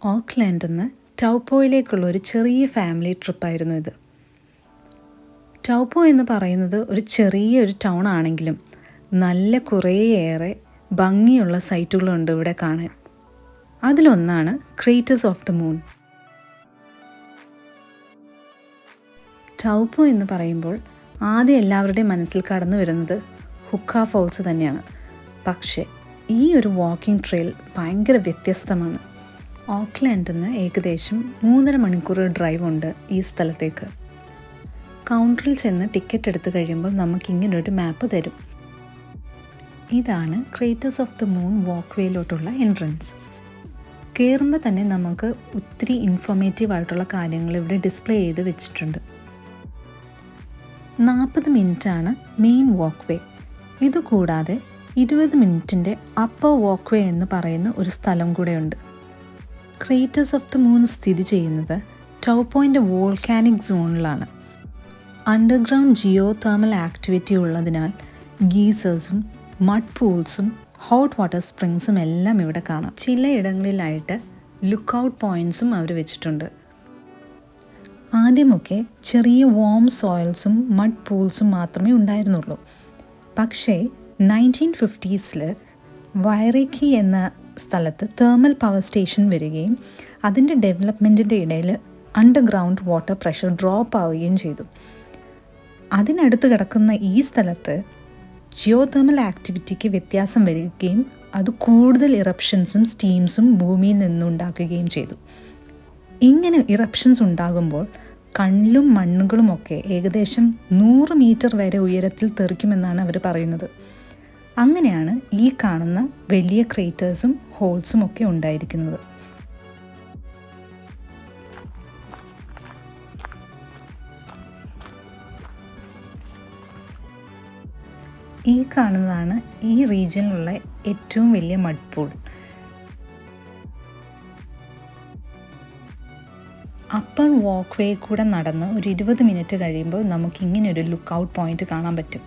ഓക്ക്ലാൻഡിൽ നിന്ന് ടൗപ്പോയിലേക്കുള്ള ഒരു ചെറിയ ഫാമിലി ട്രിപ്പായിരുന്നു ഇത്. ടൗപ്പോ എന്ന് പറയുന്നത് ഒരു ചെറിയൊരു ടൗൺ ആണെങ്കിലും നല്ല കുറേയേറെ ഭംഗിയുള്ള സൈറ്റുകളുണ്ട് ഇവിടെ കാണാൻ. അതിലൊന്നാണ് ക്രേറ്റേഴ്സ് ഓഫ് ദ മൂൺ. ടൗപ്പോ എന്ന് പറയുമ്പോൾ ആദ്യം എല്ലാവരുടെയും മനസ്സിൽ കടന്നു വരുന്നത് ഹുക്ക ഫോൾസ് തന്നെയാണ്. പക്ഷേ ഈ ഒരു വാക്കിംഗ് ട്രെയിൽ ഭയങ്കര വ്യത്യസ്തമാണ്. ഓക്ക്ലാൻഡിൽ നിന്ന് ഏകദേശം 3.5 മണിക്കൂർ ഡ്രൈവ് ഉണ്ട് ഈ സ്ഥലത്തേക്ക്. കൗണ്ടറിൽ ചെന്ന് ടിക്കറ്റ് എടുത്ത് കഴിയുമ്പോൾ നമുക്കിങ്ങനൊരു മാപ്പ് തരും. ഇതാണ് craters of the moon walk വേയിലോട്ടുള്ള എൻട്രൻസ്. കയറുമ്പോൾ തന്നെ നമുക്ക് ഒത്തിരി ഇൻഫോർമേറ്റീവ് ആയിട്ടുള്ള കാര്യങ്ങൾ ഇവിടെ ഡിസ്പ്ലേ ചെയ്ത് വെച്ചിട്ടുണ്ട്. 40 മിനിറ്റാണ് മെയിൻ വാക്ക് വേ. ഇതുകൂടാതെ 20 മിനിറ്റിൻ്റെ അപ്പർ വാക്ക് വേ എന്ന് പറയുന്ന ഒരു സ്ഥലം കൂടെയുണ്ട്. ക്രേറ്റേഴ്സ് ഓഫ് ദ മൂൺ സ്ഥിതി ചെയ്യുന്നത് ടൗപ്പോയിൻ്റെ വോൾക്കാനിക് സോണിലാണ്. അണ്ടർഗ്രൗണ്ട് ജിയോ തെർമൽ ആക്ടിവിറ്റി ഉള്ളതിനാൽ ഗീസേഴ്സും മഡ് പൂൾസും ഹോട്ട് വാട്ടർ സ്പ്രിങ്സും എല്ലാം ഇവിടെ കാണാം. ചിലയിടങ്ങളിലായിട്ട് ലുക്ക് ഔട്ട് പോയിൻറ്റ്സും അവർ വെച്ചിട്ടുണ്ട്. ആദ്യമൊക്കെ ചെറിയ വാം സോയിൽസും മഡ് പൂൾസും മാത്രമേ ഉണ്ടായിരുന്നുള്ളൂ. പക്ഷേ 1950s വൈറേക്കി എന്ന സ്ഥലത്ത് തെർമൽ പവർ സ്റ്റേഷൻ വരികയും അതിൻ്റെ ഡെവലപ്മെൻറ്റിൻ്റെ ഇടയിൽ അണ്ടർഗ്രൗണ്ട് വാട്ടർ പ്രഷർ ഡ്രോപ്പ് ആവുകയും ചെയ്തു. അതിനടുത്ത് കിടക്കുന്ന ഈ സ്ഥലത്ത് ജിയോ തെർമൽ ആക്ടിവിറ്റിക്ക് വ്യത്യാസം വരികയും അത് കൂടുതൽ ഇറപ്ഷൻസും സ്റ്റീംസും ഭൂമിയിൽ നിന്നുണ്ടാക്കുകയും ചെയ്തു. ഇങ്ങനെ ഇറപ്ഷൻസ് ഉണ്ടാകുമ്പോൾ കല്ലും മണ്ണുകളുമൊക്കെ ഏകദേശം 100 മീറ്റർ വരെ ഉയരത്തിൽ തെറിക്കുമെന്നാണ് അവർ പറയുന്നത്. അങ്ങനെയാണ് ഈ കാണുന്ന വലിയ ക്രേറ്റേഴ്സും ഹോൾസും ഒക്കെ ഉണ്ടായിരിക്കുന്നത്. ഈ കാണുന്നതാണ് ഈ റീജിയനിലുള്ള ഏറ്റവും വലിയ മഡ് പൂൾ. അപ്പർ വാക്ക് വേ കൂടെ നടന്ന് ഒരു 20 മിനിറ്റ് കഴിയുമ്പോൾ നമുക്കിങ്ങനൊരു ലുക്ക് ഔട്ട് പോയിൻ്റ് കാണാൻ പറ്റും.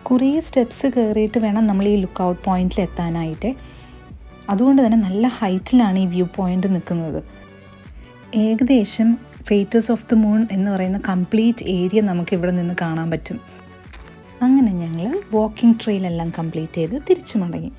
കുറേ സ്റ്റെപ്സ് കയറിയിട്ട് വേണം നമ്മൾ ഈ ലുക്ക് ഔട്ട് പോയിന്റിൽ എത്താനായിട്ട്. അതുകൊണ്ട് തന്നെ നല്ല ഹൈറ്റിലാണ് ഈ വ്യൂ പോയിൻ്റ് നിൽക്കുന്നത്. ഏകദേശം ക്രേറ്റേഴ്സ് ഓഫ് ദ മൂൺ എന്ന് പറയുന്ന കംപ്ലീറ്റ് ഏരിയ നമുക്കിവിടെ നിന്ന് കാണാൻ പറ്റും. അങ്ങനെ ഞങ്ങൾ വാക്കിംഗ് ട്രെയിലെല്ലാം കംപ്ലീറ്റ് ചെയ്ത് തിരിച്ചു മടങ്ങി.